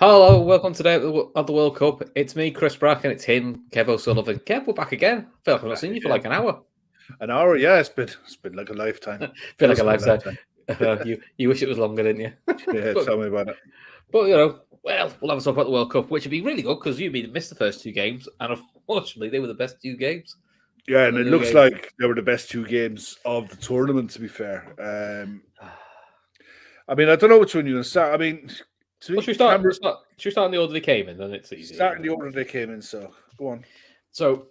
Hello, welcome today at the World Cup. It's me, Chris Brack, and it's him, Kev O'Sullivan. Kev, we're back again. I feel like I've not seen you for like an hour. An hour, yeah, it's been like a lifetime. Feel like a lifetime. You wish it was longer, didn't you? Yeah, tell me about it. But we'll have a talk about the World Cup, which would be really good because you missed the first two games, and unfortunately, they were the best two games. Yeah, and it looks like they were the best two games of the tournament. To be fair, I mean, I don't know which one you're going to start. I mean, should we start in the order they came in? Then it's easy. Start in the order they came in. So go on. So,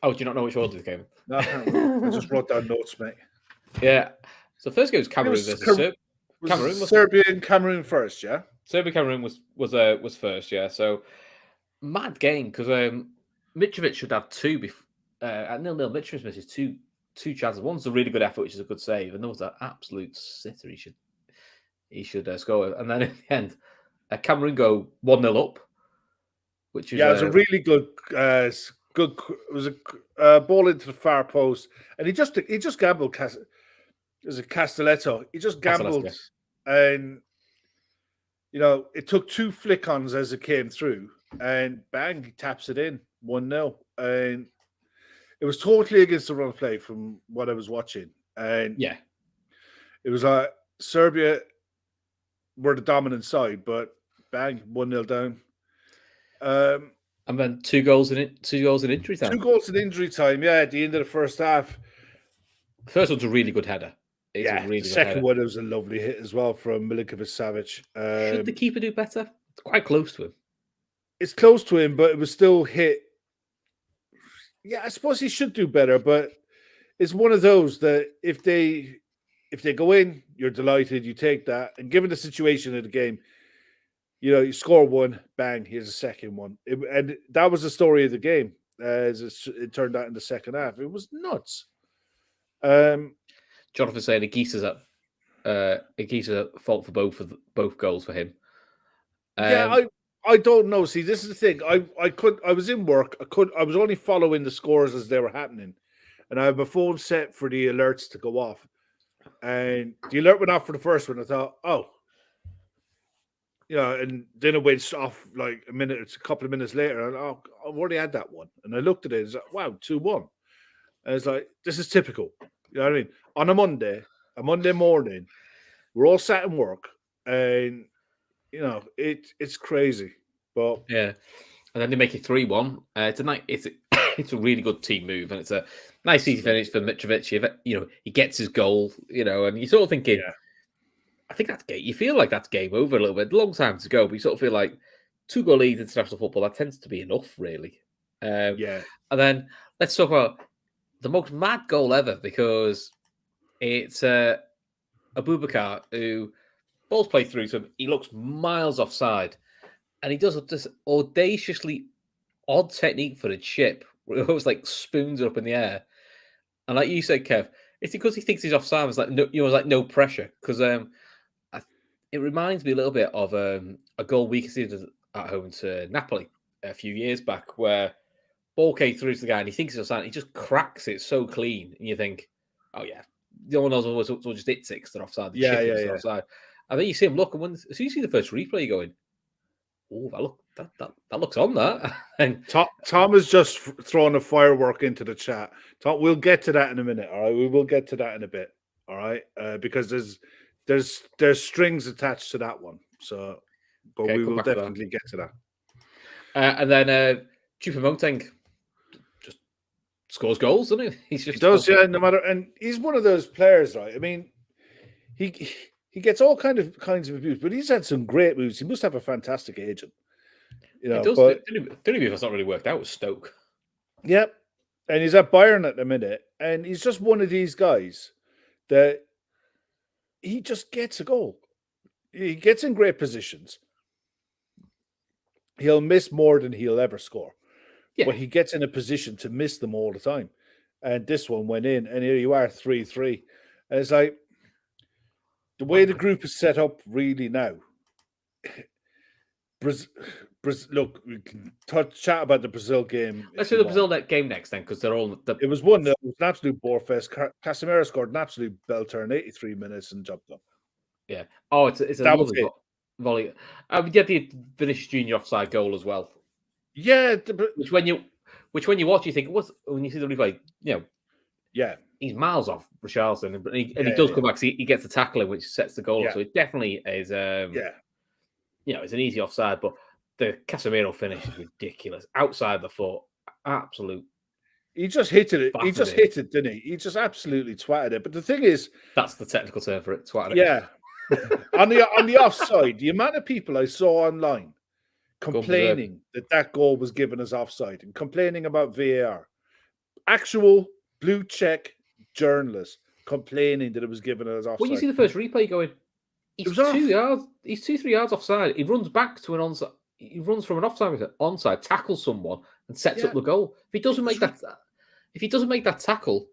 do you not know which order they came in? No, I just wrote down notes, mate. Yeah. So first game was Cameroon versus Serbia. Cameroon was Serbia and Cameroon first, yeah. Serbia Cameroon was first, yeah. So mad game because Mitrovic should have two before at 0-0. Mitrovic misses two chances. One's a really good effort, which is a good save, and another's an absolute sitter. He should score, and then in the end, Cameroon go 1-0 up, which is it was a really good. It was a ball into the far post, and he just gambled. There's a Castelletto. He just gambled, and it took two flick-ons as it came through, and bang, he taps it in 1-0, and it was totally against the run of play from what I was watching, and yeah, it was like Serbia were the dominant side, but bang, 1-0 down. And then two goals in injury time. 2 goals in injury time, yeah, at the end of the first half. The first one's a really good header. The second one was a lovely hit as well from Milinkovic-Savic. Should the keeper do better? It's quite close to him. It's close to him, but it was still hit. Yeah, I suppose he should do better, but it's one of those that if they go in, you're delighted, you take that. And given the situation of the game, you score one, bang, here's a second one. And that was the story of the game as it turned out in the second half. It was nuts. Jonathan saying Aguisa's at fault for both goals for him. I don't know. See, this is the thing. I was in work. I was only following the scores as they were happening, and I have my phone set for the alerts to go off. And the alert went off for the first one. I thought, and then it went off like a couple of minutes later. And I've already had that one. And I looked at it. It's like, wow, 2-1. And it's like, this is typical. You know what I mean? On a Monday morning, we're all sat in work, and it's crazy. But yeah, and then they make it 3-1. It's a really good team move, and it's a nice easy finish for Mitrovic. He gets his goal. And you sort of thinking, I think that's game. You feel like that's game over a little bit. Long time to go, but you sort of feel like 2-goal lead international football, that tends to be enough, really. And then let's talk about the most mad goal ever, because it's Abubakar who ball's played through to him. He looks miles offside, and he does this audaciously odd technique for a chip where he always like spoons it up in the air. And like you said, Kev, it's because he thinks he's offside. It's like no pressure, because it reminds me a little bit of a goal we conceded at home to Napoli a few years back, where ball came through to the guy and he thinks it's offside. He just cracks it so clean, and you think, oh yeah, no one knows was just it six that offside. The offside. And then you see him look, and as soon as you see the first replay, you're going, oh, that looks on that. And Tom has just thrown a firework into the chat. Tom, we'll get to that in a minute. All right, we will get to that in a bit. All right, because there's strings attached to that one. So, but we will definitely get to that. And then Choupo-Moting just scores goals, doesn't he? He does, yeah. No matter, and he's one of those players, right? I mean, he gets all kinds of abuse, but he's had some great moves. He must have a fantastic agent. He does. But the only move that's not really worked out was Stoke. Yep. And he's at Bayern at the minute. And he's just one of these guys that he just gets a goal. He gets in great positions. He'll miss more than he'll ever score. Yeah. But he gets in a position to miss them all the time. And this one went in, and here you are, 3-3. And it's like, the way the group is set up really now, look, we can chat about the Brazil game. Let's do the Brazil game next then, because they're all... It was 1-0. It was an absolute bore-fest. Casemiro scored an absolute belter in 83 minutes and jumped up. Yeah. Oh, it's a lovely goal. volley. We did the Vinicius Junior offside goal as well. Yeah, which when you watch, you think, when you see the replay, he's miles off Richarlison, and he does come back. So he gets the tackling, which sets the goal. So it definitely is. It's an easy offside, but the Casemiro finish is ridiculous. Outside the foot, absolute. He just hit it. He just hit it, didn't he? He just absolutely twatted it. But the thing is, that's the technical term for it. Twatted it. Yeah. on the offside, the amount of people I saw online complaining that goal was given as offside and complaining about VAR, actual blue check journalists complaining that it was given as offside. When you see the first replay going, he's 2 yards. He's 2-3 yards offside. He runs back to an onside. He runs from an offside to onside, tackles someone, and sets up the goal. If he doesn't make that tackle,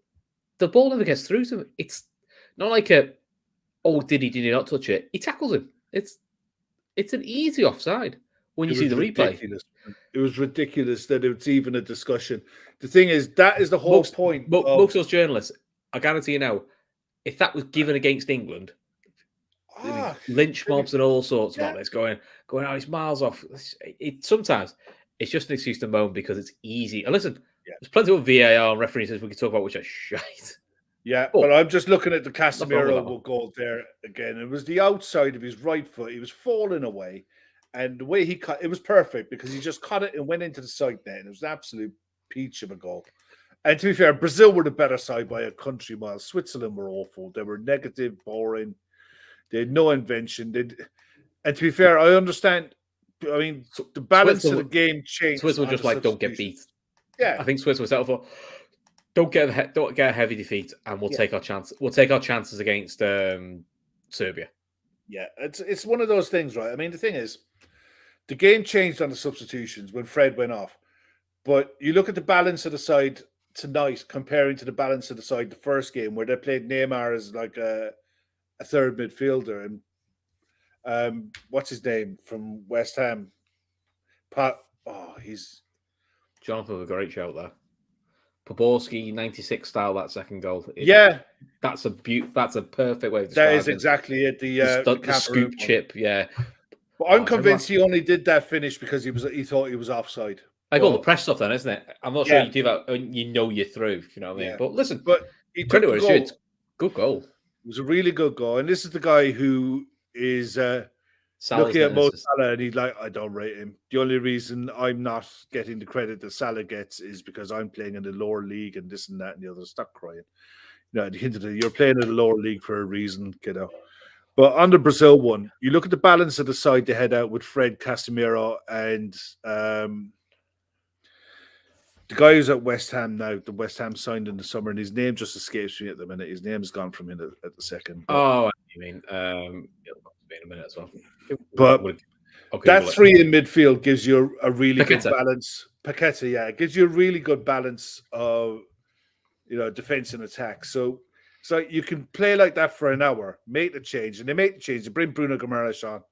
the ball never gets through to him. It's not like did he not touch it? He tackles him. It's an easy offside when you see the replay. Ridiculous. It was ridiculous that it's even a discussion. The thing is, that is the whole point. Most of those journalists, I guarantee you now, if that was given against England, lynch mobs and all sorts about this going, it's miles off. Sometimes it's just an excuse to moan because it's easy. And listen, there's plenty of VAR and referees we can talk about which are shite. Yeah, but I'm just looking at the Casemiro goal there again. It was the outside of his right foot. He was falling away. And the way he cut it was perfect because he just caught it and went into the side net. And it was an absolute peach of a goal. And to be fair, Brazil were the better side by a country mile. Switzerland were awful. They were negative, boring. They had no invention. And to be fair, I understand. I mean, the balance of the game changed. Switzerland were just like, don't get beat. Yeah, I think Switzerland was settled for don't get a heavy defeat, and we'll take our chance. We'll take our chances against Serbia. Yeah, it's one of those things, right? I mean, the thing is, the game changed on the substitutions when Fred went off. But you look at the balance of the side tonight comparing to the balance of the side the first game where they played Neymar as like a third midfielder and what's his name from West Ham? He's Jonathan with a great shout there. Poborski 96 style, that second goal. That's a perfect way to describe it. That is exactly it. The scoop chip, yeah. But I'm convinced he only did that finish because he thought he was offside. Like all the press stuff then, isn't it? I'm not sure you do that when you know you're through, if you know what I mean. But listen, he credit where it's due. Good goal. It was a really good goal. And this is the guy who is looking at Mo Salah and he's like, I don't rate him. The only reason I'm not getting the credit that Salah gets is because I'm playing in the lower league and this and that and the other. Stop crying. At the end of the day, you're playing in the lower league for a reason, kiddo. But on the Brazil one, you look at the balance of the side they head out with Fred, Casemiro, and the guy who's at West Ham now, the West Ham signed in the summer, and his name just escapes me at the minute. His name's gone from him at the second. But, you mean? It'll be in a minute as well. But that three in midfield gives you a really good balance. Paqueta, it gives you a really good balance of defense and attack. So you can play like that for an hour, make the change, and they make the change. They bring Bruno Guimaraes on,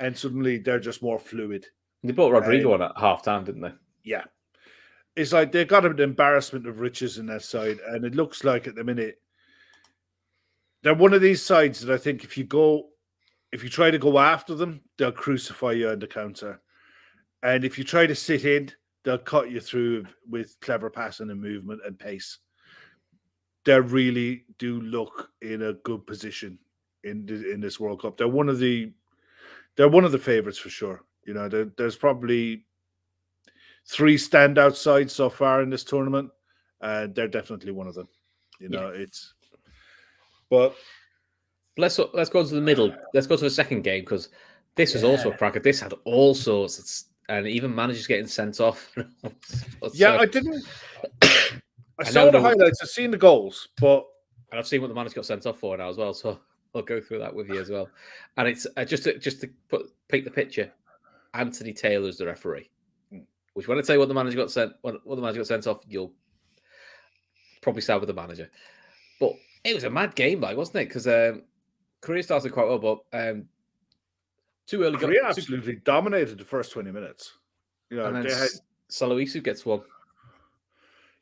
and suddenly they're just more fluid. They brought Rodrigo on at half time, didn't they? Yeah. It's like they've got an embarrassment of riches in that side, and it looks like at the minute they're one of these sides that I think if you try to go after them, they'll crucify you on the counter, and if you try to sit in, they'll cut you through with clever passing and movement and pace. They really do look in a good position in this World Cup. They're one of the favorites for sure. There's probably 3 standout sides so far in this tournament. They're definitely one of them. But let's go to the middle. Let's go to the second game because this was also a cracker. This had all sorts, and even managers getting sent off. I didn't. I saw the highlights. I've seen the goals, and I've seen what the manager got sent off for now as well. So I'll go through that with you as well. And it's just to paint the picture. Anthony Taylor's the referee. Which when I tell you what the manager got sent off, you'll probably side with the manager. But it was a mad game, wasn't it? Because Korea started quite well, but too early. Korea absolutely dominated the first 20 minutes. Saloisu gets one.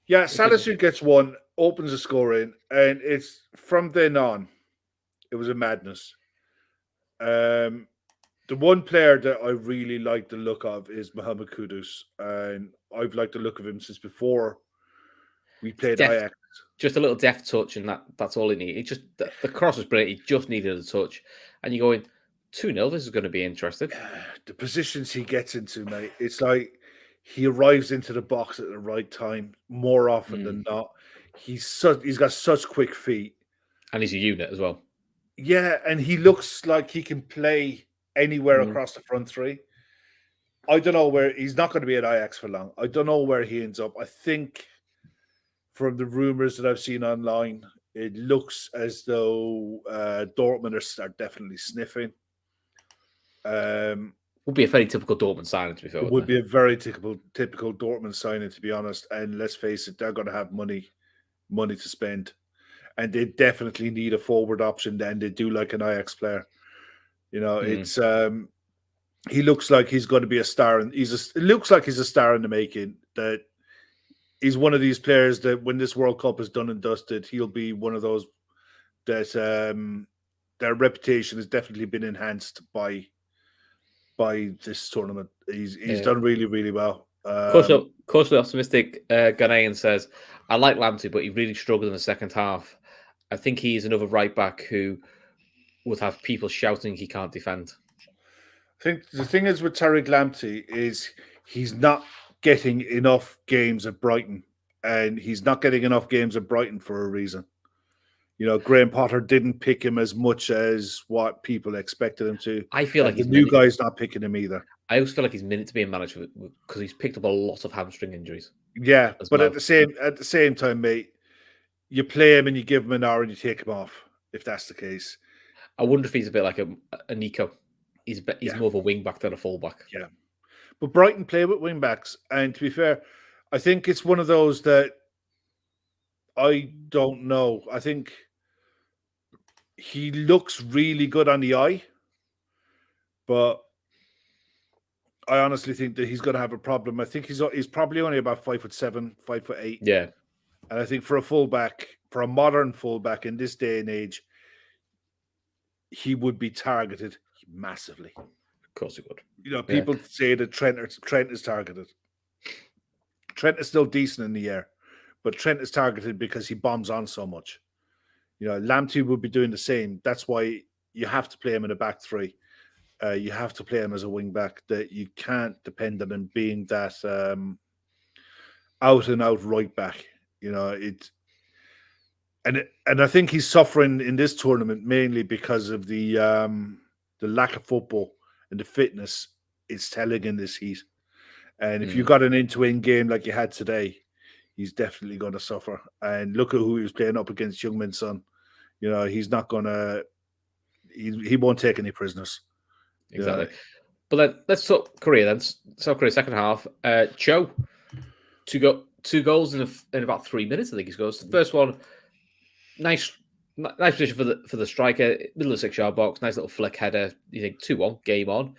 Yeah, Salisu gets one, opens the scoring, and it's from then on, it was a madness. The one player that I really like the look of is Mohammed Kudus, and I've liked the look of him since before we played Ajax. Just a little deft touch, and that's all it needed. It just the cross was brilliant. He just needed a touch, and you're going 2-0. This is going to be interesting. The positions he gets into, mate, it's like he arrives into the box at the right time more often than not. He's got such quick feet, and he's a unit as well. Yeah, and he looks like he can play anywhere across the front three. I don't know where he's not going to be at Ajax for long. I don't know where he ends up. I think from the rumors that I've seen online, it looks as though Dortmund are definitely sniffing. Would be a very typical Dortmund signing, to be fair. It would be a very typical Dortmund signing, to be honest. And let's face it, they're going to have money to spend, and they definitely need a forward option. Then they do like an Ajax player. You know, it's he looks like he's going to be a star, and it looks like he's a star in the making. That he's one of these players that when this World Cup is done and dusted, he'll be one of those that their reputation has definitely been enhanced by this tournament. He's done really, really well. Cautiously optimistic Ghanaian says, I like Lamptey, but he really struggled in the second half. I think he's another right back who would have people shouting he can't defend. I think the thing is with Tariq Lamptey is he's not getting enough games at Brighton, and he's not getting enough games at Brighton for a reason. You know, Graham Potter didn't pick him as much as what people expected him to. I feel like the new guy's not picking him either. I always feel like he's minute to be a manager because he's picked up a lot of hamstring injuries. Yeah, but at the same time, mate, you play him and you give him an hour and you take him off. If that's the case, I wonder if he's a bit like a Nico. He's more of a wing back than a full back. Yeah, but Brighton play with wing backs, and to be fair, I think it's one of those that I don't know. I think he looks really good on the eye, but I honestly think that he's going to have a problem. I think he's probably only about 5'7", 5'8". Yeah, and I think for a modern fullback in this day and age, he would be targeted massively. Of course he would. You know, people say that Trent is targeted. Trent is still decent in the air, but Trent is targeted because he bombs on so much. You know, Lamptey would be doing the same. That's why you have to play him in a back three. You have to play him as a wing back. That you can't depend on him being that out and out right back. You know, and I think he's suffering in this tournament mainly because of the lack of football and the fitness it's telling in this heat. And if you got an end-to-end game like you had today, he's definitely going to suffer. And look at who he was playing up against, Youngmin Son. You know, he's not going to. He won't take any prisoners. Exactly. You know? But then let's talk Korea. Then South Korea second half. Cho, two goals in about 3 minutes. I think he scores. The first one, nice position for the striker, middle of the 6-yard box. Nice little flick header. You think 2-1, game on.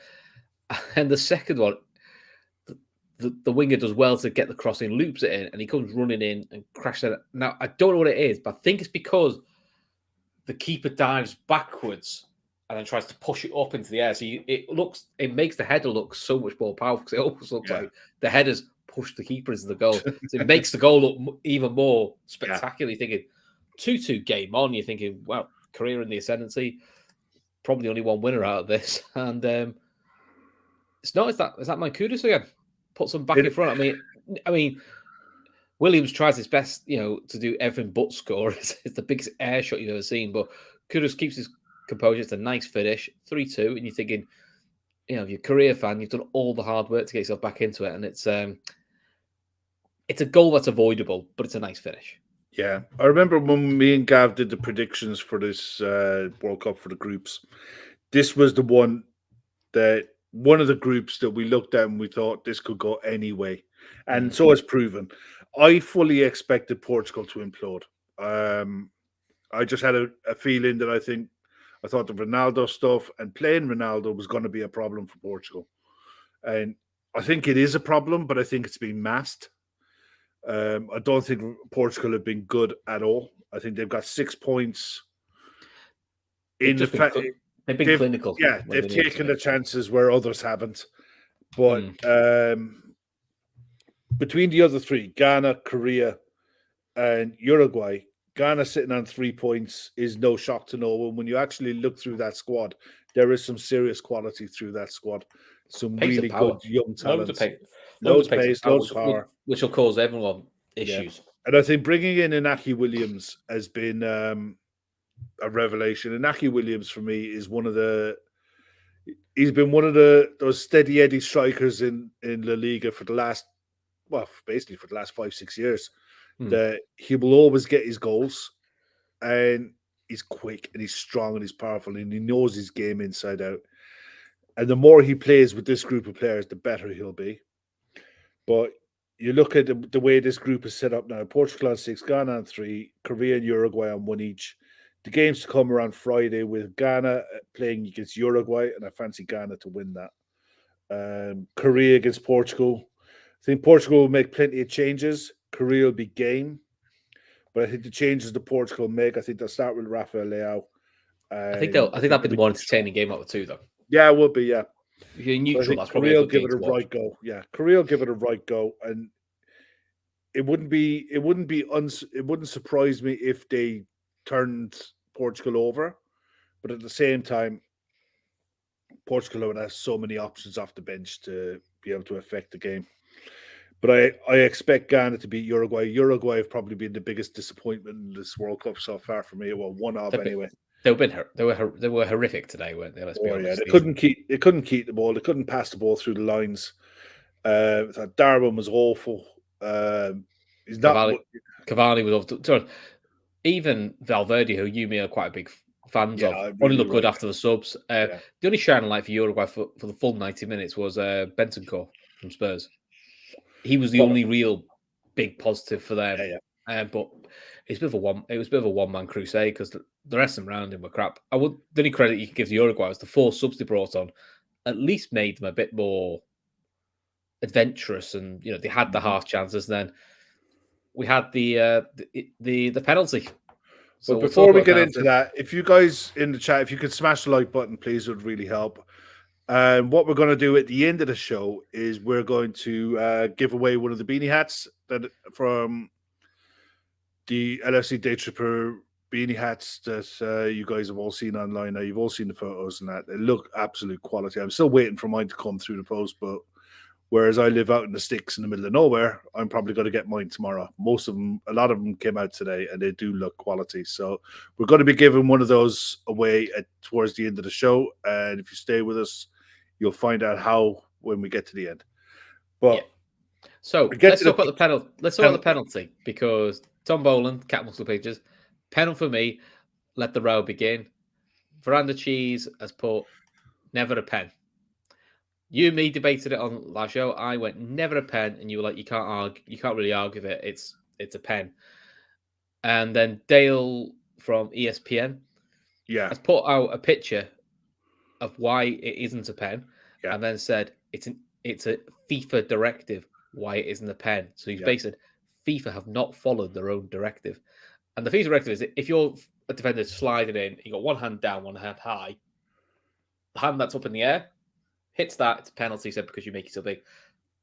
And the second one, the winger does well to get the crossing, loops it in, and he comes running in and crashes it. Now, I don't know what it is, but I think it's because the keeper dives backwards and then tries to push it up into the air. So it makes the header look so much more powerful because it almost looks like the header's pushed the keeper into the goal. So it makes the goal look even more spectacular. You're thinking 2-2 game on. You're thinking, well, Korea in the ascendancy, probably only one winner out of this. And it's not. Is that Kudus again? Puts them back in front. I mean, Williams tries his best, to do everything but score. It's the biggest air shot you've ever seen. But Kudus keeps his composure. It's a nice finish, 3-2, and you're thinking, if you're a Korea fan, you've done all the hard work to get yourself back into it, and it's a goal that's avoidable, but it's a nice finish. Yeah, I remember when me and Gav did the predictions for this World Cup for the groups. This was the one of the groups that we looked at and we thought this could go any way. And so it's proven. I fully expected Portugal to implode. I just had a feeling that I thought the Ronaldo stuff and playing Ronaldo was going to be a problem for Portugal. And I think it is a problem, but I think it's been masked. I don't think Portugal have been good at all. I think they've got 6 points in the They've been clinical. Yeah, they've taken the chances where others haven't. But between the other three, Ghana, Korea, and Uruguay, Ghana sitting on 3 points is no shock to no one. When you actually look through that squad, there is some serious quality through that squad. Some really good young talents. Loads of pace, loads of power. Which will cause everyone issues. Yeah. And I think bringing in Inaki Williams has been a revelation. Inaki Williams, for me, is he's been one of those steady Eddie strikers in La Liga for the last 5-6 years. That he will always get his goals, and he's quick and he's strong and he's powerful and he knows his game inside out. And the more he plays with this group of players, the better he'll be. But you look at the way this group is set up now: Portugal on 6, Ghana on 3, Korea and Uruguay on 1 each. The games to come are on Friday with Ghana playing against Uruguay, and I fancy Ghana to win that. Korea against Portugal. I think Portugal will make plenty of changes. Korea will be game. But I think the changes that Portugal make, I think they'll start with Rafael Leao. I think that'll be the more entertaining game out of the two, though. Yeah, it will be, yeah. If you're neutral, that's probably Korea will give it a right go. Yeah, Korea will give it a right go. And it wouldn't surprise me if they turned Portugal over. But at the same time, Portugal has so many options off the bench to be able to affect the game. But I expect Ghana to beat Uruguay. Uruguay have probably been the biggest disappointment in this World Cup so far for me. Well, one of anyway. They were horrific today, weren't they? Let's be honest. Yeah, they couldn't keep the ball. They couldn't pass the ball through the lines. Darwin was awful. He's not. Cavani was awful. Even Valverde, who you may are quite a big fans of, only looked good after the subs. The only shining light for Uruguay for the full 90 minutes was Bentancur from Spurs. He was the only real big positive for them. But it was a bit of a one-man crusade because the rest of them around him were crap. The only credit you could give to Uruguay was the 4 subs they brought on at least made them a bit more adventurous, and they had the half chances. And then we had the penalty. So but before we get into that, if you guys in the chat, if you could smash the like button, please, it would really help. And what we're going to do at the end of the show is we're going to give away one of the beanie hats from the LFC Daytripper beanie hats that you guys have all seen online. Now, you've all seen the photos and that. They look absolute quality. I'm still waiting for mine to come through the post, but whereas I live out in the sticks in the middle of nowhere, I'm probably going to get mine tomorrow. A lot of them came out today, and they do look quality. So we're going to be giving one of those away towards the end of the show. And if you stay with us, you'll find out how when we get to the end. But so let's talk about the penalty. Let's talk about the penalty, because Tom Boland, Cat Muscle Pictures, penalty for me. Let the row begin. Veranda Cheese has put never a pen. You and me debated it on last show. I went never a pen, and you were like, you can't really argue with it. It's a pen. And then Dale from ESPN has put out a picture of why it isn't a pen, and then said it's a FIFA directive why it isn't a pen. So he's basically FIFA have not followed their own directive, and the FIFA directive is that if you're a defender sliding in, you got one hand down, one hand high, the hand that's up in the air hits that, it's a penalty, said, because you make it so big.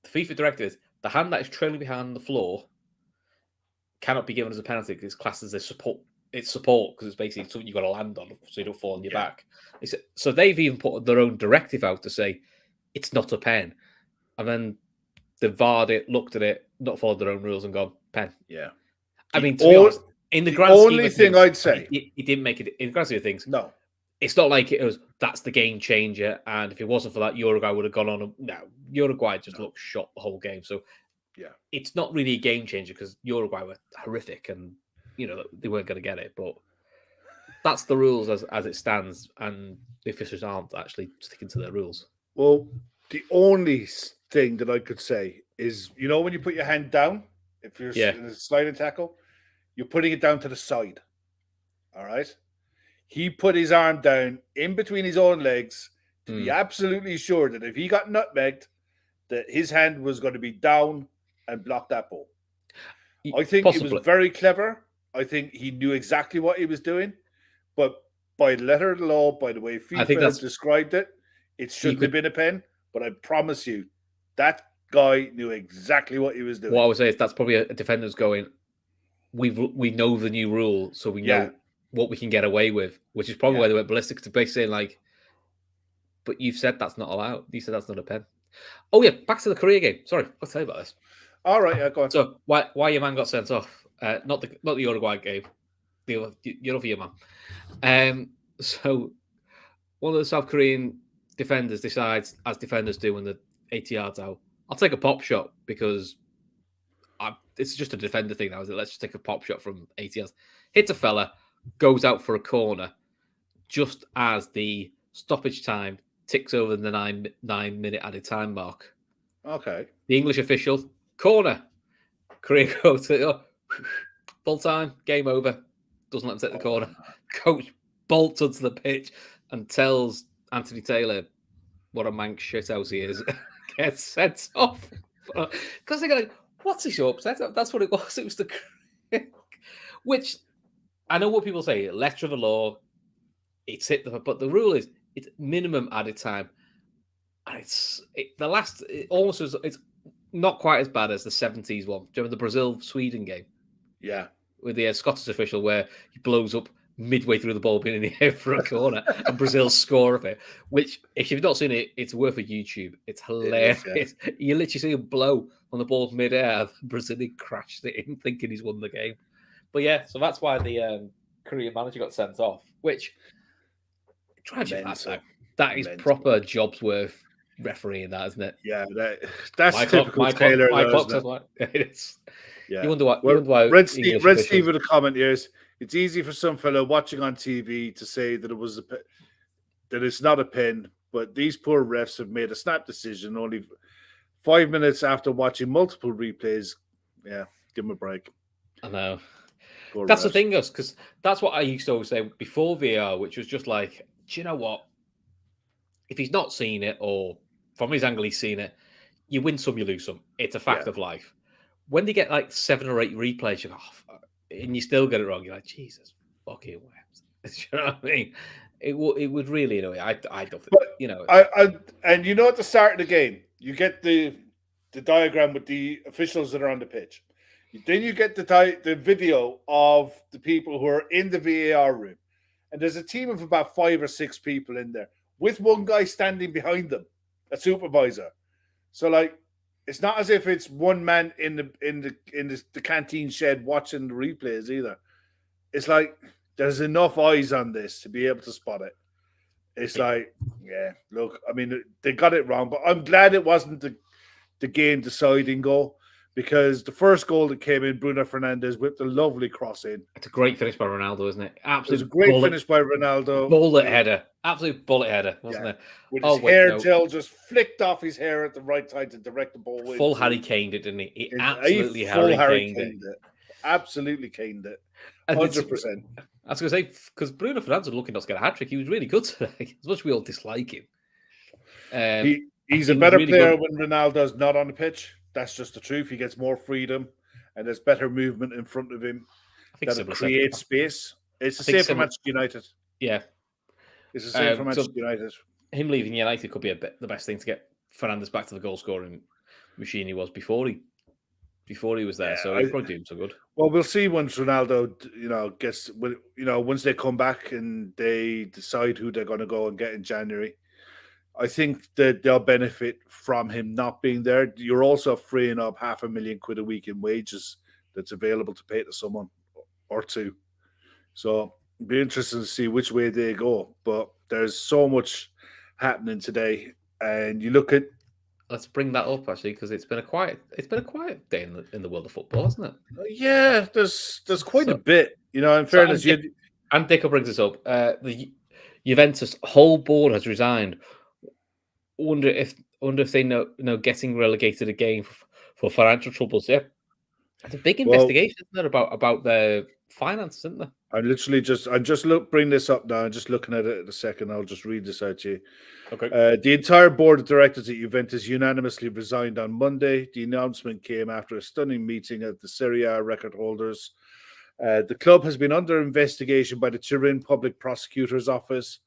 The FIFA directive is the hand that is trailing behind the floor cannot be given as a penalty because it's classed as a support. It's support because it's basically something you've got to land on so you don't fall on your back. So they've even put their own directive out to say it's not a pen. And then the VAR'd it, looked at it, not followed their own rules and gone, pen. Yeah. I mean, to be honest, in the grand scheme of things, I'd say he didn't make it in the grand scheme of things. No. It's not like it was, that's the game changer. And if it wasn't for that, Uruguay would have gone on. No, Uruguay just looked shot the whole game. So it's not really a game changer because Uruguay were horrific and, they weren't going to get it. But that's the rules as it stands. And the officials aren't actually sticking to their rules. Well, the only thing that I could say is, when you put your hand down, if you're in a sliding tackle, you're putting it down to the side. All right? He put his arm down in between his own legs to be absolutely sure that if he got nutmegged, that his hand was going to be down and block that ball. I think it was very clever. I think he knew exactly what he was doing. But by the letter of the law, by the way FIFA has described it, it shouldn't have been a pen. But I promise you, that guy knew exactly what he was doing. What I would say is that's probably a defender's going, we know the new rule, so we know what we can get away with, which is probably why they went ballistic, to basically saying, like, but you've said that's not allowed. You said that's not a pen. Oh, yeah, back to the Korea game. Sorry, I'll tell you about this. All right, go on. So, why your man got sent off? Not the Uruguay game. Your other your man. So, one of the South Korean defenders decides, as defenders do when they're 80 yards out, I'll take a pop shot because it's just a defender thing now, is it? Let's just take a pop shot from 80 yards. Hits a fella, goes out for a corner just as the stoppage time ticks over the 9-minute added time mark. Okay. The English official, corner. Korea goes to full time, game over. Doesn't let him take the corner. Coach bolts onto the pitch and tells Anthony Taylor what a manx shithouse he is. Gets sent off. Because they're going, what's he so upset? That's what it was. It was the... Which, I know what people say, letter of the law, it's hit the... But the rule is, it's minimum added time. And it's not quite as bad as the 70s one. Do you remember the Brazil-Sweden game? Yeah. With the Scottish official where he blows up midway through the ball being in the air for a corner and Brazil score of it, which, if you've not seen it, it's worth a YouTube. It's hilarious. It is, yeah. You literally see him blow on the ball mid-air and Brazilian crashed it in thinking he's won the game. But yeah, so that's why the Korean manager got sent off, which that is proper jobs worth refereeing, that, isn't it? Yeah, that's typical Taylor. It's, yeah. You wonder why Red Steve with a comment here is, it's easy for some fellow watching on TV to say that that it's not a pen, but these poor refs have made a snap decision only 5 minutes after watching multiple replays. Yeah, give them a break. I know. That's the thing, Gus, because that's what I used to always say before VAR, which was just like, do you know what? If he's not seen it, or from his angle he's seen it, you win some, you lose some. It's a fact of life. When they get like 7 or 8 replays, you go, and you still get it wrong, you're like, Jesus fucking wept. You know what I mean? It would really annoy. I don't think, you know. And you know, at the start of the game, you get the diagram with the officials that are on the pitch. Then you get the video of the people who are in the VAR room, and there's a team of about 5 or 6 people in there with one guy standing behind them, a supervisor. So like, it's not as if it's one man in the canteen shed watching the replays either. It's like there's enough eyes on this to be able to spot it. It's like, yeah, look, I mean, they got it wrong, but I'm glad it wasn't the game deciding goal, because the first goal that came in, Bruno Fernandes whipped a lovely cross in. It's a great finish by Ronaldo, isn't it? Absolutely. It was a great finish by Ronaldo. Bullet header. Absolute bullet header, wasn't it? With his hair gel just flicked off his hair at the right time to direct the ball. Full Harry Kaned it, didn't he? He absolutely Harry Kaned it. Absolutely caned it. 100%. I was going to say, because Bruno Fernandes was looking not to get a hat trick. He was really good today, as much as we all dislike him. He's a better player when Ronaldo's not on the pitch. That's just the truth. He gets more freedom and there's better movement in front of him that creates space. It's the same for Manchester United. Yeah. It's the same for Manchester United. Him leaving United could be the best thing to get Fernandes back to the goal scoring machine he was before he was there. Yeah, so he'd probably do him so good. Well, we'll see once Ronaldo, gets, once they come back and they decide who they're going to go and get in January. I think that they'll benefit from him not being there. You're also freeing up £500,000 a week in wages that's available to pay to someone or two. So it'll be interesting to see which way they go. But there's so much happening today, and you look at. Let's bring that up actually, because it's been a quiet day in the world of football, hasn't it? Yeah, there's quite a bit. In fairness, and Dicker brings us up. The Juventus whole board has resigned. Wonder if they know getting relegated again for financial troubles. Yeah, it's a big investigation, isn't it, about their finances, isn't there? I'm just bring this up now. I'm just looking at it in a second. I'll just read this out to you. Okay. The entire board of directors at Juventus unanimously resigned on Monday. The announcement came after a stunning meeting of the Serie A record holders The club has been under investigation by the Turin Public Prosecutor's Office.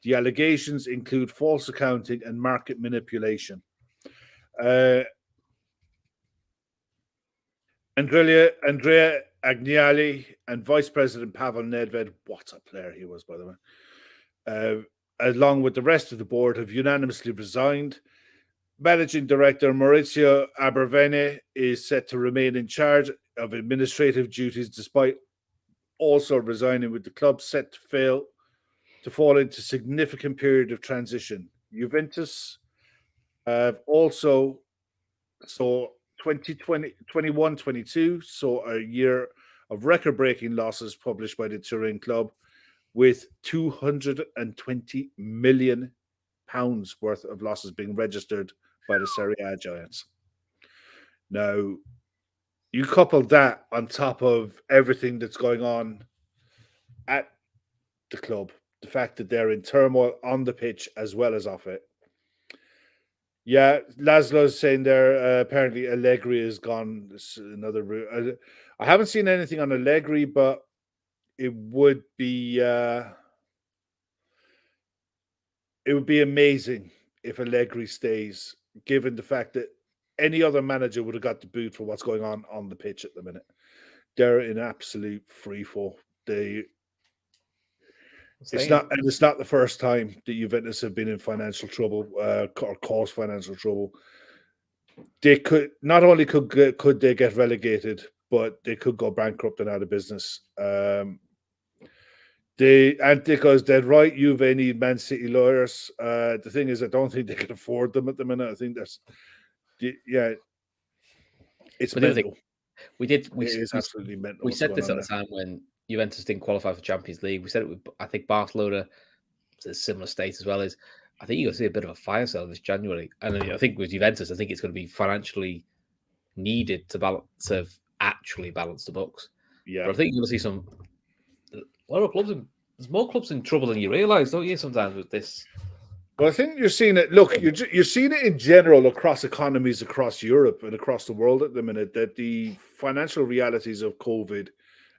The allegations include false accounting and market manipulation. Andrea Agnelli and Vice President Pavel Nedved, what a player he was, by the way, along with the rest of the board, have unanimously resigned. Managing Director Maurizio Abervene is set to remain in charge of administrative duties despite also resigning, with the club set to fall into significant period of transition. Juventus also saw 2021-22 saw a year of record-breaking losses published by the Turin club, with £220 million worth of losses being registered by the Serie A giants. Now, you couple that on top of everything that's going on at the club, the fact that they're in turmoil on the pitch as well as off it. Yeah, Laszlo's saying there, apparently Allegri is gone. This is another route. I haven't seen anything on Allegri, but it would be amazing if Allegri stays, given the fact that any other manager would have got the boot for what's going on the pitch at the minute. They're in absolute freefall. It's not the first time that Juventus have been in financial trouble or caused financial trouble. They could not only could they get relegated, but they could go bankrupt and out of business. Because they're right, Juve need Man City lawyers. The thing is, I don't think they can afford them at the minute. I think it's mental. It is absolutely mental. We said this at the time when Juventus didn't qualify for Champions League. We said it with, I think, Barcelona, it's a similar state as well. As I think you're going to see a bit of a fire sale this January. And I think with Juventus, I think it's going to be financially needed to actually balance the books. Yeah, but I think you're going to see a lot of clubs. There's more clubs in trouble than you realise, don't you? Sometimes with this. Well, I think you're seeing it. Look, you're seeing it in general across economies across Europe and across the world at the minute, that the financial realities of COVID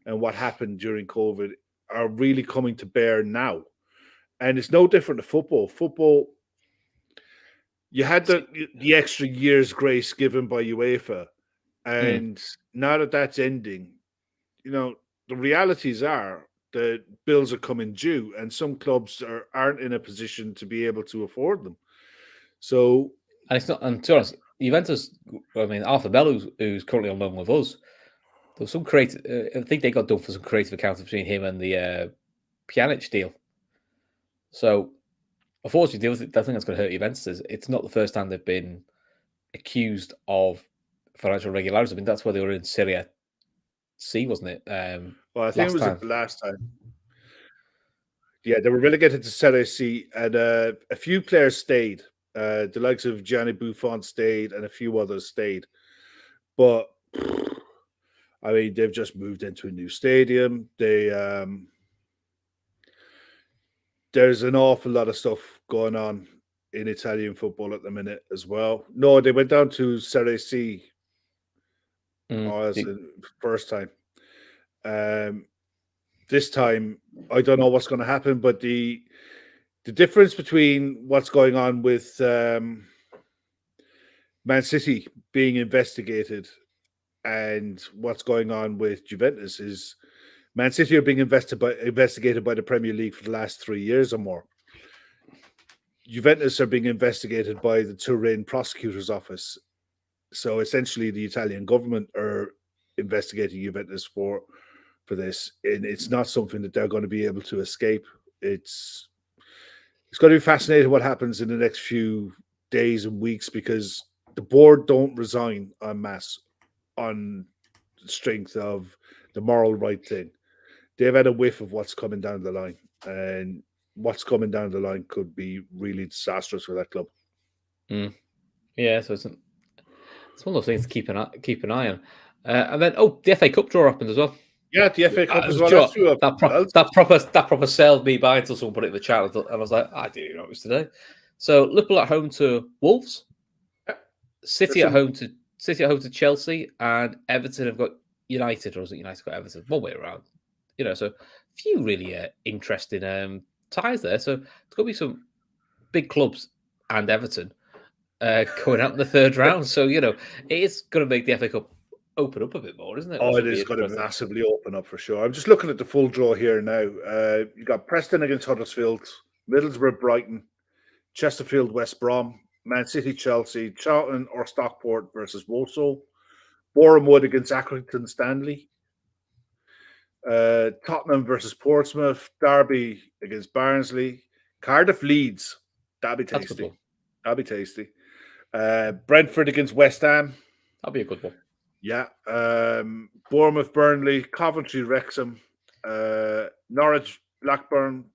and what happened during COVID are really coming to bear now. And it's no different to football. Football, you had the extra year's grace given by UEFA. And now that that's ending, the realities are the bills are coming due, and some clubs aren't in a position to be able to afford them. So, and it's not. And to be honest, Juventus. I mean, Arthur Bell, who's currently on loan with us, there was some creative. I think they got done for some creative accounting between him and the Pjanic deal. So, unfortunately, the thing that's going to hurt Juventus is it's not the first time they've been accused of financial irregularities. I mean, that's where they were in Serie C, wasn't it? Well, I think it was the last time. Yeah, they were relegated to Serie C, and a few players stayed. The likes of Gianni Buffon stayed, and a few others stayed. But I mean, they've just moved into a new stadium. There's an awful lot of stuff going on in Italian football at the minute as well. No, they went down to Serie C. As the first time. This time, I don't know what's going to happen, but the difference between what's going on with Man City being investigated and what's going on with Juventus is Man City are being investigated by the Premier League for the last 3 years or more. Juventus are being investigated by the Turin Prosecutor's Office. So essentially, the Italian government are investigating Juventus for this, and it's not something that they're going to be able to escape. It's going to be fascinating what happens in the next few days and weeks, because the board don't resign en masse on the strength of the moral right thing. They've had a whiff of what's coming down the line, and what's coming down the line could be really disastrous for that club. Yeah, so it's one of those things to keep an eye on. And then, the FA Cup draw happened as well. Yeah, the FA Cup as well. That proper sailed me by until someone put it in the chat, and I was like, I didn't know it was today. So Liverpool at home to Wolves, City at home to Chelsea, and Everton have got United, or was it United got Everton? One way around. So a few really interesting ties there. So there's going to be some big clubs and Everton going out in the third round. So, it is going to make the FA Cup open up a bit more, isn't it? Oh, it is going to massively open up for sure. I'm just looking at the full draw here now. You got Preston against Huddersfield, Middlesbrough, Brighton, Chesterfield, West Brom, Man City, Chelsea, Charlton or Stockport versus Walsall, Bournemouth against Accrington Stanley, Tottenham versus Portsmouth, Derby against Barnsley, Cardiff Leeds. That'd be tasty. That'd be tasty. Brentford against West Ham. That'd be a good one. Yeah. Bournemouth, Burnley, Coventry, Wrexham, Norwich, Blackburn,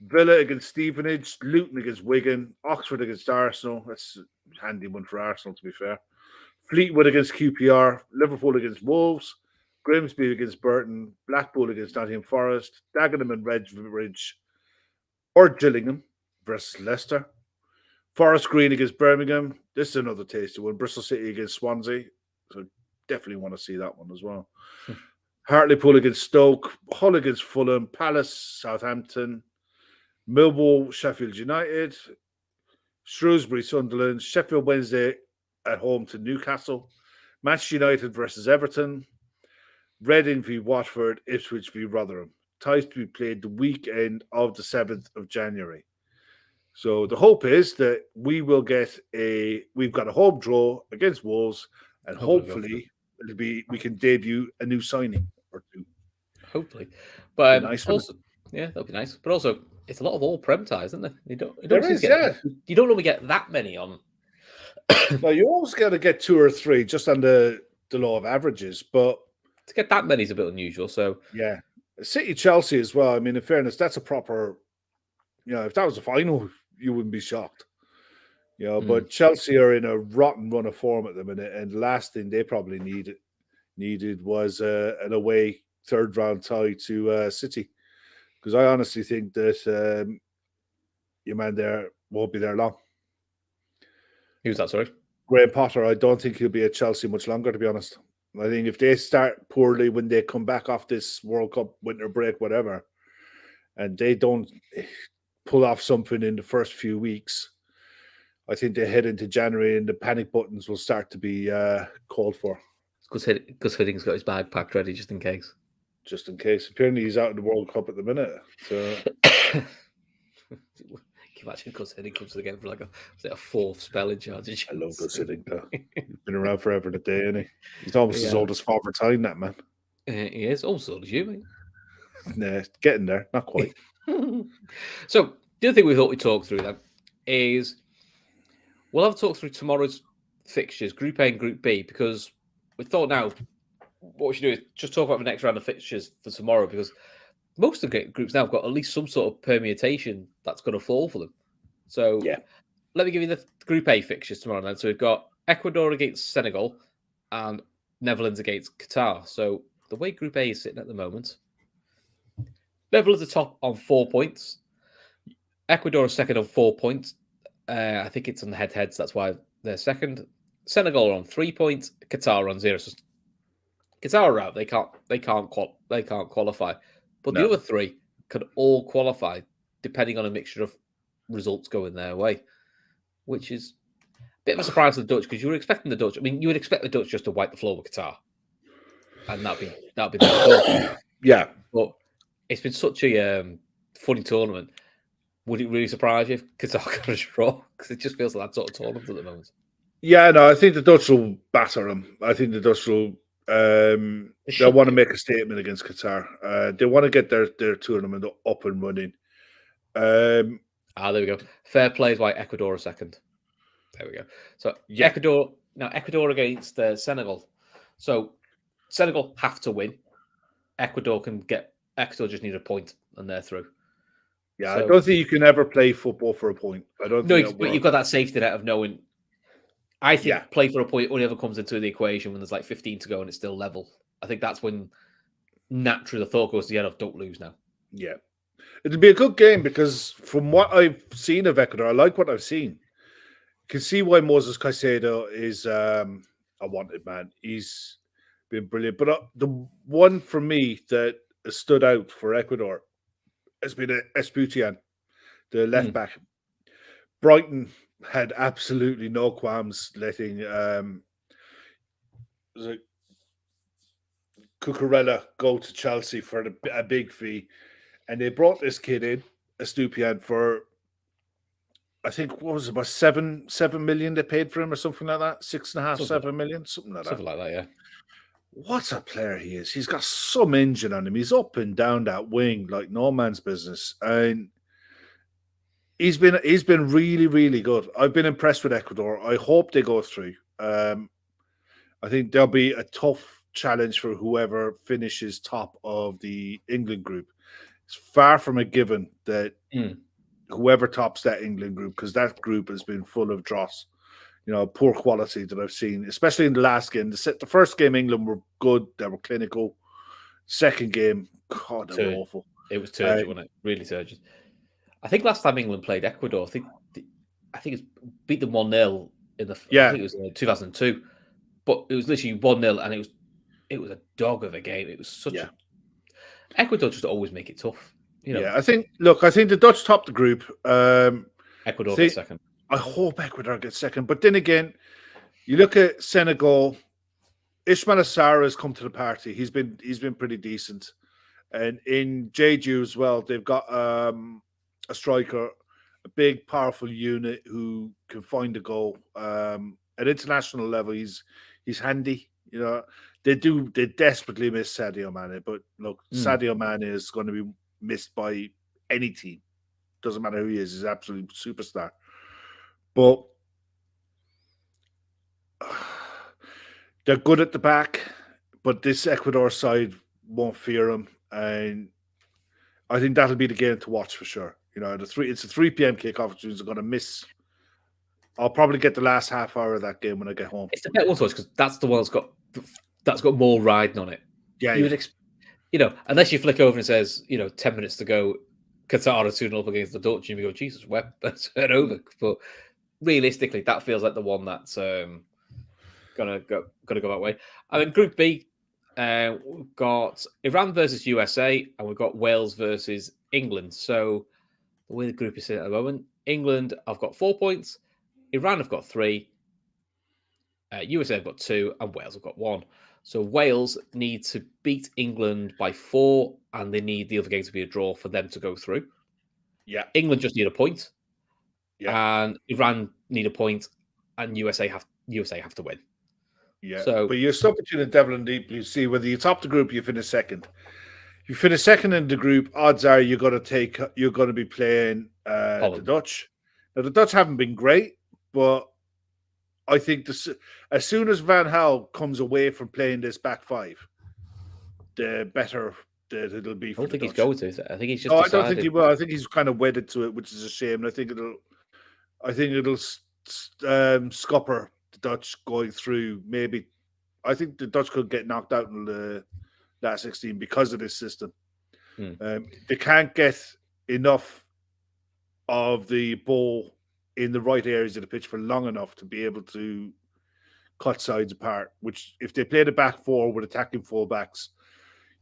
Villa against Stevenage, Luton against Wigan, Oxford against Arsenal. That's a handy one for Arsenal, to be fair. Fleetwood against QPR, Liverpool against Wolves, Grimsby against Burton, Blackpool against Nottingham Forest, Dagenham and Redbridge or Gillingham versus Leicester, Forest Green against Birmingham. This is another tasty one. Bristol City against Swansea. So definitely want to see that one as well. Hartlepool against Stoke, Hull against Fulham, Palace, Southampton, Millwall, Sheffield United, Shrewsbury, Sunderland, Sheffield Wednesday at home to Newcastle, Manchester United versus Everton, Reading v Watford, Ipswich v Rotherham. Ties to be played the weekend of the 7th of January. So the hope is that we've got a home draw against Wolves, and hopefully we can debut a new signing or two. Hopefully, but nice also, that'll be nice. But also, it's a lot of all Prem ties, isn't there? You don't normally get that many on. Well, you always got to get 2 or 3 just on the law of averages, but to get that many is a bit unusual. So yeah, City Chelsea as well. I mean, in fairness, that's a proper. If that was a final, you wouldn't be shocked. But Chelsea are in a rotten run of form at the minute, and the last thing they probably needed was an away third round tie to City, because I honestly think that your man there won't be there long. Who's that? Sorry, Graham Potter. I don't think he'll be at Chelsea much longer, to be honest. I think if they start poorly when they come back off this World Cup winter break, whatever, and they don't pull off something in the first few weeks, I think they head into January and the panic buttons will start to be called for. Because Hidding's got his bag packed ready just in case. Just in case. Apparently he's out of the World Cup at the minute. So can you imagine Gus Hiddink comes to the game for like a 4th spell in charge? I love Gus Hiddink though. He's been around forever today, isn't he? He's almost as old as Father Time, that man. He is almost as old as you, mate. Nah, getting there, not quite. So the other thing we thought we'd talk through then is we'll have a talk through tomorrow's fixtures, Group A and Group B, because we thought now what we should do is just talk about the next round of fixtures for tomorrow, because most of the groups now have got at least some sort of permutation that's going to fall for them. So let me give you the Group A fixtures tomorrow then. So we've got Ecuador against Senegal and Netherlands against Qatar. So the way Group A is sitting at the moment, Netherlands are top on 4 points. Ecuador is second on 4 points. I think it's on the head-to-heads. That's why they're second. Senegal are on 3 points. Qatar are on 0. So Qatar are out. They can't qualify. But the other 3 could all qualify depending on a mixture of results going their way, which is a bit of a surprise to the Dutch, because you were expecting the Dutch. I mean, you would expect the Dutch just to wipe the floor with Qatar, and that'd be the yeah. But it's been such a funny tournament. Would it really surprise you if Qatar got a draw? Because it just feels like that sort of tournament at the moment. Yeah, no, I think the Dutch will batter them. I think the Dutch will. They'll want to make a statement against Qatar. They want to get their tournament up and running. There we go. Fair play is why Ecuador are second. There we go. So Ecuador against Senegal. So Senegal have to win. Ecuador just need a point and they're through. Yeah, so, I don't think you can ever play football for a point. I don't. No, but you've got that safety net of knowing. I think play for a point only ever comes into the equation when there's like 15 to go and it's still level. I think that's when naturally the thought goes to the end of don't lose now. Yeah. It'll be a good game because from what I've seen of Ecuador, I like what I've seen. You can see why Moses Caicedo is a wanted man. He's been brilliant. But the one for me that has stood out for Ecuador has been Esputian, the left back. Brighton had absolutely no qualms letting Cucurella go to Chelsea for a big fee, and they brought this kid in, Estupiñán, for I think what was it, about 7 million they paid for him or something like that, 6.5, 7 million, something like that. Something like that, yeah. What a player he is! He's got some engine on him. He's up and down that wing like no man's business, and he's been really, really good. I've been impressed with Ecuador. I hope they go through. I think there'll be a tough challenge for whoever finishes top of the England group. It's far from a given that whoever tops that England group, because that group has been full of dross, poor quality that I've seen, especially in the last game. The first game, England were good. They were clinical. Second game, God, they were awful. It was turgid, wasn't it? Really turgid. I think last time England played Ecuador, I think it beat them 1-0 in the. I think it was 2002, but it was literally 1-0, and it was a dog of a game. It was such a. Ecuador just always make it tough. Yeah, I think the Dutch top the group. Ecuador gets second. I hope Ecuador gets second, but then again, you look at Senegal. Ismail Assar has come to the party. He's been pretty decent, and in Jeju as well, they've got a striker, a big, powerful unit who can find a goal. At international level, he's handy. They desperately miss Sadio Mane, but look, Sadio Mane is going to be missed by any team. Doesn't matter who he is; he's an absolute superstar. But they're good at the back, but this Ecuador side won't fear them, and I think that'll be the game to watch for sure. It's a 3 p.m. kickoff, which is going to miss. I'll probably get the last half hour of that game when I get home. It's the better one to watch because that's the one that's got more riding on it. Yeah, unless you flick over and it says 10 minutes to go, Qatar are 2-0 up against the Dutch, and you go, Jesus, let's turn over. But realistically, that feels like the one that's gonna go that way. I mean, Group B, we've got Iran versus USA, and we've got Wales versus England. So the way the group is sitting at the moment, England have got 4 points, Iran have got 3, USA have got 2, and Wales have got 1. So Wales need to beat England by 4, and they need the other game to be a draw for them to go through. Yeah, England just need a point. Yeah, and Iran need a point, and USA have to win. Yeah, but you're stuck between the devil and deep blue sea. Whether you top the group, you finish second. If you finish second in the group, odds are you're going to be playing the Dutch. Now the Dutch haven't been great, but I think as soon as Van Gaal comes away from playing this back five, the better that it'll be. For I don't think Dutch. he's going to. I think he's just. No, I don't think he will. I think he's kind of wedded to it, which is a shame. And I think it'll scupper the Dutch going through. Maybe I think the Dutch could get knocked out in the last 16 because of this system. They can't get enough of the ball in the right areas of the pitch for long enough to be able to cut sides apart, which if they play the back four with attacking fullbacks,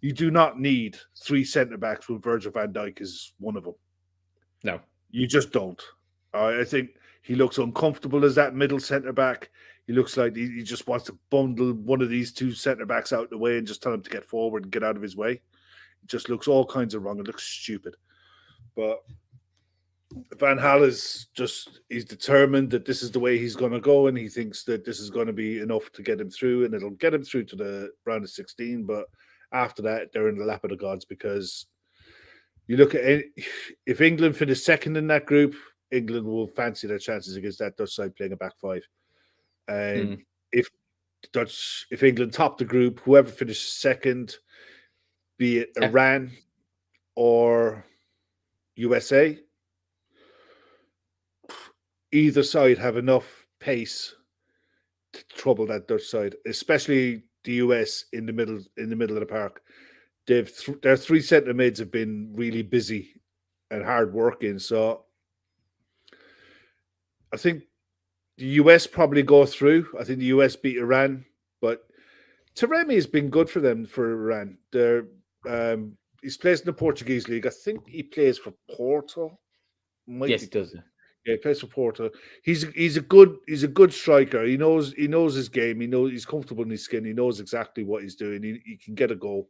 you do not need 3 centre-backs when Virgil van Dijk is one of them. No. You just don't. I think he looks uncomfortable as that middle centre-back. He looks like he just wants to bundle one of these 2 centre-backs out of the way and just tell him to get forward and get out of his way. It just looks all kinds of wrong. It looks stupid. But Van Gaal he's determined that this is the way he's going to go, and he thinks that this is going to be enough to get him through, and it'll get him through to the round of 16. But after that, they're in the lap of the gods, because you look at if England finish second in that group, England will fancy their chances against that Dutch side playing a back five. And if England top the group, whoever finishes second, be it Iran or USA, either side have enough pace to trouble that Dutch side, especially the US in the middle of the park. Their 3 centre mids have been really busy and hard working, so I think the US probably go through. I think the US beat Iran, but Taremi has been good for them for Iran. He's plays in the Portuguese league. I think he plays for Porto. Yes, he does. Yeah, he plays for Porto. He's a good striker. He knows his game. He's comfortable in his skin. He knows exactly what he's doing. He can get a goal.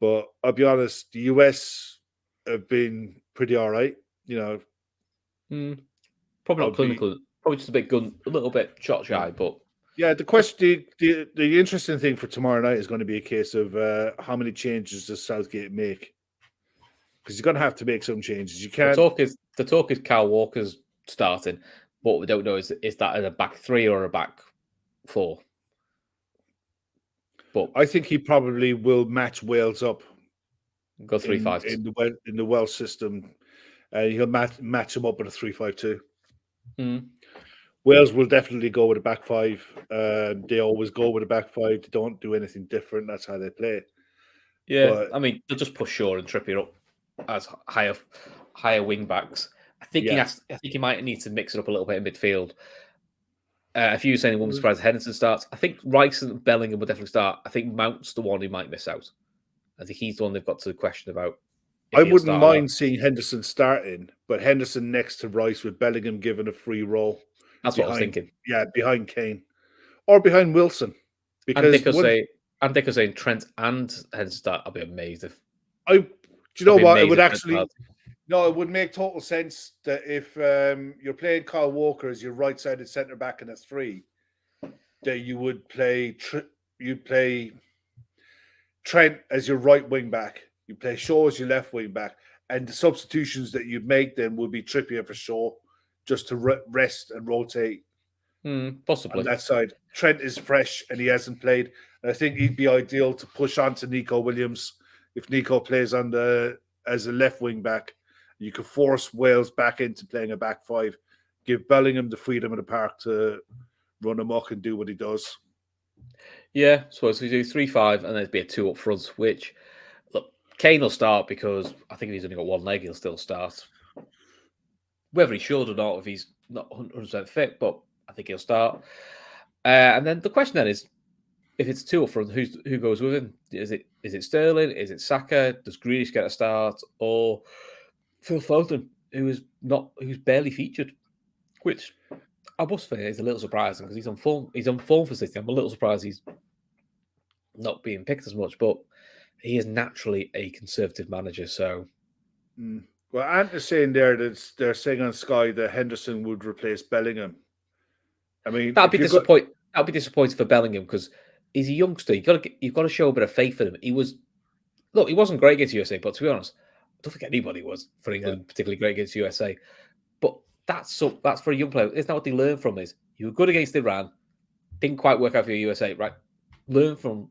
But I'll be honest, the US have been pretty all right. You know, probably not clinical. Probably just a little bit shot shy. But yeah, the question, the interesting thing for tomorrow night is going to be a case of how many changes does Southgate make? Because he's going to have to make some changes. You can't. The talk is Kyle Walker's starting. What we don't know is that in a back three or a back four. But I think he probably will match Wales up. Go 3-5 in the Welsh system. He'll match them up with a 3-5-2. Wales will definitely go with a back five. They always go with a back five. They don't do anything different. That's how they play. Yeah, but, I mean, they'll just push Shaw and Trippier up as higher wing backs. I think he might need to mix it up a little bit in midfield. If you were saying it wouldn't be surprised if Henderson starts, I think Rice and Bellingham will definitely start. I think Mount's the one who might miss out. I think he's the one they've got to question about. I wouldn't mind seeing Henderson starting, but Henderson next to Rice with Bellingham given a free role. That's what I was thinking. Yeah, behind Kane. Or behind Wilson. Because and Dick was saying Trent and Henderson start. I'll be amazed if. Do you know what? It would actually. No, it would make total sense that if you're playing Kyle Walker as your right-sided centre back in a 3, that you would play Trent as your right wing back. You play Shaw as your left wing back, and the substitutions that you'd make then would be Trippier for Shaw, just to rest and rotate. Possibly on that side. Trent is fresh and he hasn't played. And I think he'd be ideal to push on to Nico Williams if Nico plays as a left wing back. You could force Wales back into playing a back five, give Bellingham the freedom of the park to run amok and do what he does. Yeah, so we do 3-5 and there'd be a 2 up front, which, look, Kane will start because I think if he's only got one leg, he'll still start. Whether he should or not, if he's not 100% fit, but I think he'll start. And then the question then is, if it's 2 up front, who goes with him? Is it Sterling? Is it Saka? Does Grealish get a start? Or Phil Foden, who's barely featured? Which I must say is a little surprising because he's on form. He's on form for City. I'm a little surprised he's not being picked as much, but he is naturally a conservative manager. So, well, Ant is saying there that they're saying on Sky that Henderson would replace Bellingham. I mean, that'd be disappointing. That'd be disappointing for Bellingham because he's a youngster. You've got to show a bit of faith in him. He wasn't great against USA, but to be honest, I don't think anybody was for England particularly great against USA. But that's for a young player. Isn't that what they learn from? Is you were good against Iran, didn't quite work out for USA, right? Learn from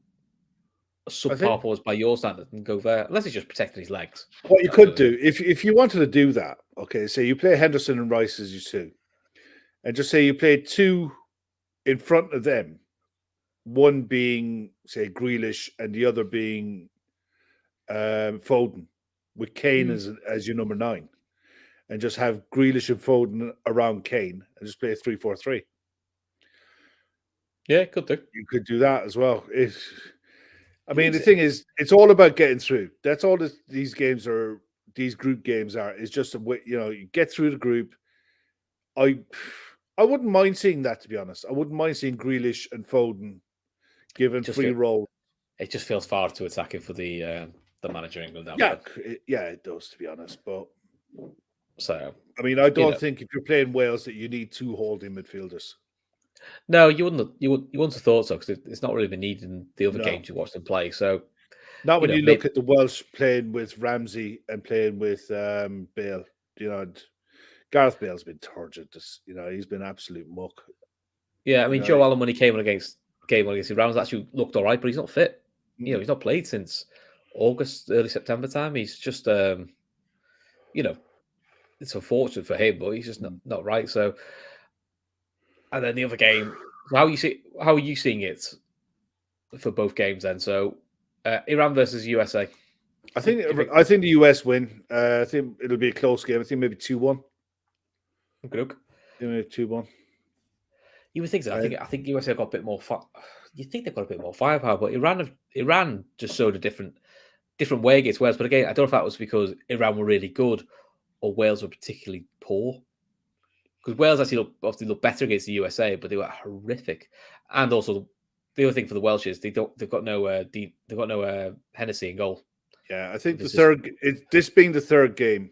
subpar performance by your standard and go there. Unless he's just protecting his legs. What you could do if you wanted to do that, okay, say you play Henderson and Rice as you two, and just say you play 2 in front of them, one being say Grealish and the other being Foden, with Kane as your number 9, and just have Grealish and Foden around Kane and just play a 3-4-3. Yeah, could do. You could do that as well. The thing is, it's all about getting through. That's all these games are. These group games are. It's just you get through the group. I wouldn't mind seeing that, to be honest. I wouldn't mind seeing Grealish and Foden given free role. It just feels far too attacking for the manager in England. It does, to be honest. But so I don't think if you're playing Wales that you need 2 holding midfielders. No, you wouldn't have thought so because it's not really been needed in the other games you watched them play. So not when you look at the Welsh playing with Ramsey and playing with Bale. Gareth Bale's been turgid. He's been absolute muck. Yeah, I mean, Joe Allen when he came on against the Rams actually looked all right, but he's not fit. He's not played since August, early September time. He's just, it's unfortunate for him, but he's just not right. So, and then the other game, how are you seeing it for both games then? So, Iran versus USA. I think the US win. I think it'll be a close game. I think maybe 2-1. Good. Maybe 2-1. You would think so. I think USA got a bit more fun. you think they've got a bit more firepower, but Iran just showed a different way against Wales. But again, I don't know if that was because Iran were really good or Wales were particularly poor. Because Wales actually look better against the USA, but they were horrific. And also, the other thing for the Welsh is they've got no Hennessy in goal. Yeah, I think this being the third game,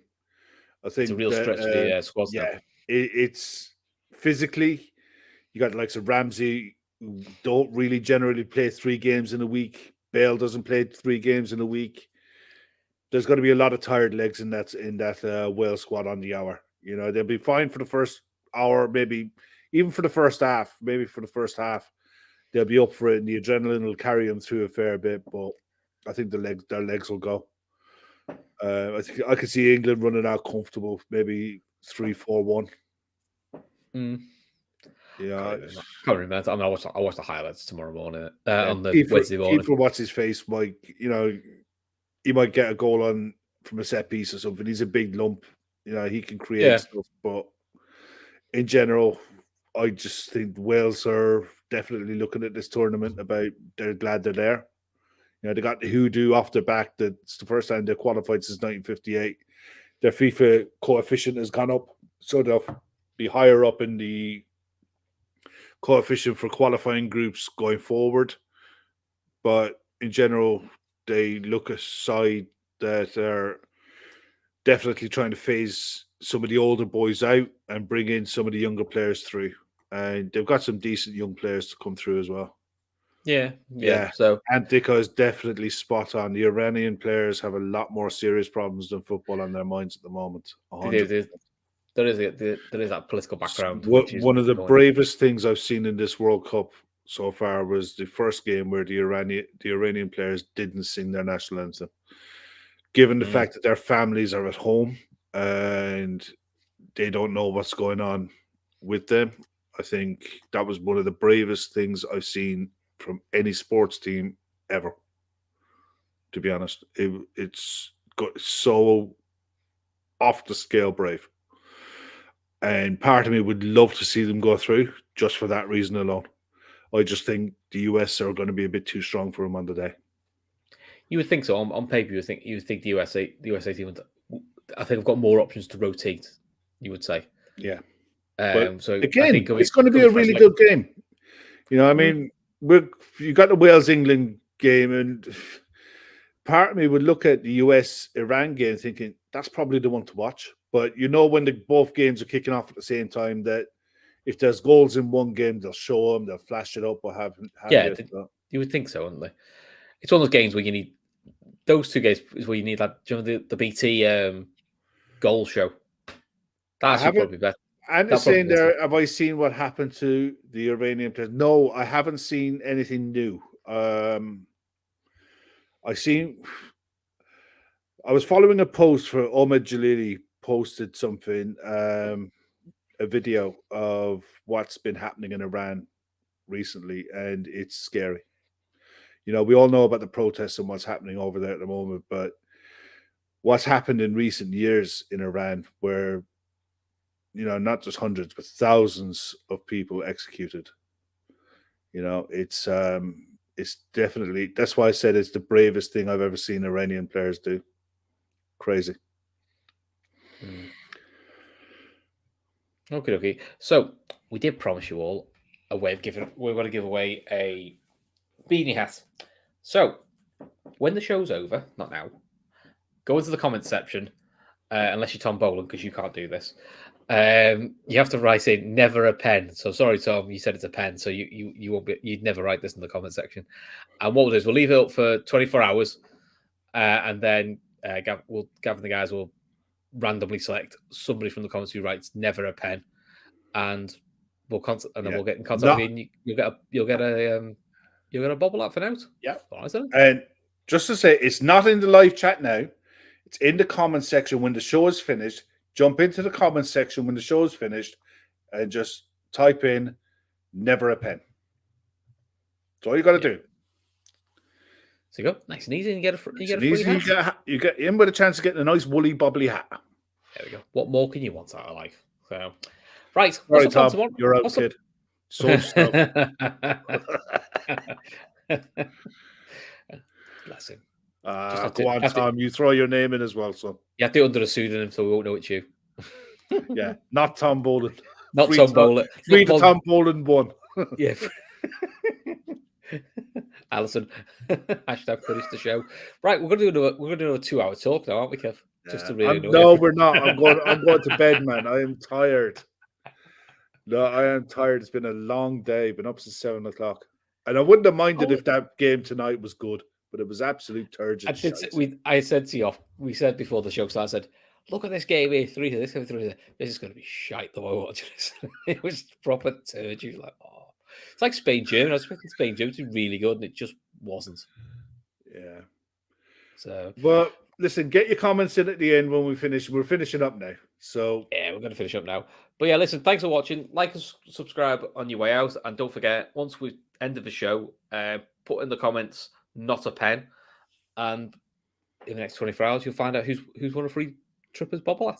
I think it's a real stretch for the squad. Yeah, it's physically, you got like some Ramsey who don't really generally play 3 games in a week. Bale doesn't play 3 games in a week. There's going to be a lot of tired legs in that Wales squad on the hour. You know, they'll be fine for the first hour, maybe even for the first half. Maybe for the first half, they'll be up for it, and the adrenaline will carry them through a fair bit. But I think their legs will go. I think I could see England running out comfortable, maybe 3-4-1. Yeah, can't remember. I mean, I watch the highlights tomorrow morning on the Wednesday morning. Keeper, what's his face? Might he might get a goal from a set piece or something. He's a big lump. He can create stuff. But in general, I just think Wales are definitely looking at this tournament they're glad they're there. They got the hoodoo off their back. It's the first time they qualified since 1958. Their FIFA coefficient has gone up, so they'll be higher up in the coefficient for qualifying groups going forward. But in general, they look a side that are definitely trying to phase some of the older boys out and bring in some of the younger players through. And they've got some decent young players to come through as well. Yeah. So Antika is definitely spot on. The Iranian players have a lot more serious problems than football on their minds at the moment. There is that political background. One of the bravest things I've seen in this World Cup so far was the first game where the Iranian players didn't sing their national anthem. Given the fact that their families are at home and they don't know what's going on with them, I think that was one of the bravest things I've seen from any sports team ever. To be honest, it's got so off the scale brave. And part of me would love to see them go through just for that reason alone. I just think the US are going to be a bit too strong for them on the day. You would think so. On paper, you would think the USA team would. I think I've got more options to rotate. You would say, yeah. So again, it's going to be a really good game. I mean, you got the Wales-England game, and part of me would look at the US-Iran game thinking that's probably the one to watch. But when both games are kicking off at the same time, that if there's goals in one game, they'll show them, they'll flash it up, or have you would think so, wouldn't they? It's one of those games where you need those 2 games is where you need that. The BT goal show. That's probably better. And saying there, have I seen what happened to the Iranian players? No, I haven't seen anything new. I was following a post for Mohammed Jogee posted something, a video of what's been happening in Iran recently, and it's scary. We all know about the protests and what's happening over there at the moment, but what's happened in recent years in Iran where not just hundreds, but thousands of people executed. It's definitely, that's why I said it's the bravest thing I've ever seen Iranian players do. Crazy. Okay. So we did promise you all a way of giving. We're going to give away a beanie hat. So when the show's over, not now, go into the comments section. Unless you're Tom Boland, because you can't do this. You have to write in "never a pen." So sorry, Tom, you said it's a pen, so you won't be. You'd never write this in the comment section. And what we'll do is we'll leave it up for 24 hours, and then Gavin and the guys will randomly select somebody from the comments who writes "never a pen," and we'll we'll get in contact with you. And you'll get a bobble hat for now. Yeah, right, and just to say, it's not in the live chat now. It's in the comment section when the show is finished. Jump into the comment section when the show is finished and just type in "never a pen." That's all you got to do. So you go nice and easy, and you get a free hat. You get in with a chance of getting a nice woolly bobbly hat. There we go. What more can you want out of life? So, right. All right, Tom. You're out, kid. So stuff. Bless him. Go on, Tom. You throw your name in as well, son. You have to do it under a pseudonym so we won't know it's you. Yeah, not Tom Boland. Not Tom Boland. Free to Tom Boland 1. Yeah. Alison. Hashtag finish the show. Right, we're gonna do another 2-hour talk now, aren't we, Kev? Just to really no, we're not. I'm going to bed, man. I am tired. No, I am tired. It's been a long day. Been up since 7 o'clock. And I wouldn't have minded if that game tonight was good, but it was absolute turgid. I said to you we said before the show started, I said, look at this game here, 3-3. This is going to be shite the way I watch this. It was proper turgid. Like, oh, it's like Spain-Germany. I was expecting Spain-Germany to be really good, and it just wasn't. Yeah. So, well, listen, get your comments in at the end when we finish. We're finishing up now. So yeah, we're going to finish up now. But yeah, listen, thanks for watching. Like and subscribe on your way out, and don't forget, once we end of the show, put in the comments "not a pen," and in the next 24 hours, you'll find out who's won a free Trippers bobble at.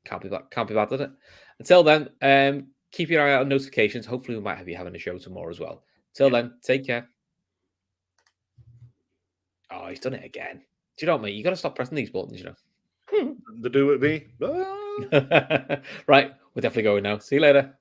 Can't be bad, does it? Until then, keep your eye out on notifications. Hopefully, we might have you having a show tomorrow as well. Till then, take care. Oh, he's done it again. Do you know what, mate? You got to stop pressing these buttons, you know. To do with me. Right, we're definitely going now. See you later.